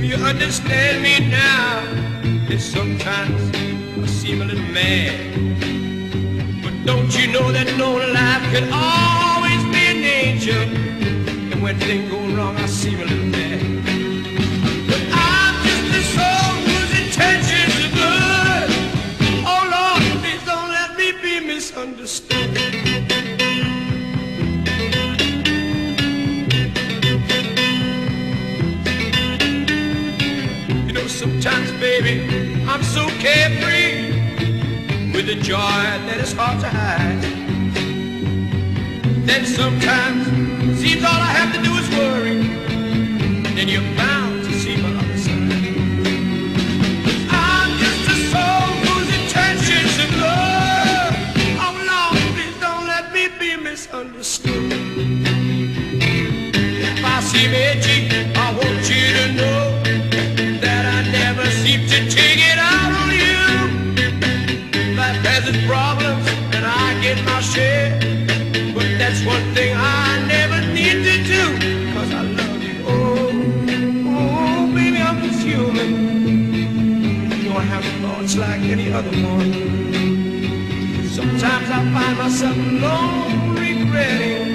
you understand me now? And sometimes I seem a little mad, but don't you know that no life can always be an angel? And when things go wrong, I seem a little mad. But I'm just a soul whose intentions are good. Oh Lord, please don't let me be misunderstood. Sometimes, baby, I'm so carefree with a joy that is hard to hide. Then sometimes seems all I have to do is worry, and then you're bound to see my other side. I'm just a soul whose intentions are good. Oh Lord, please don't let me be misunderstood. If I seem edgy, I want you to know seem to take it out on you. Life has its problems and I get my share, but that's one thing I never need to do, cause I love you. Oh, baby, I'm just human. You don't have thoughts like any other one. Sometimes I find myself alone regretting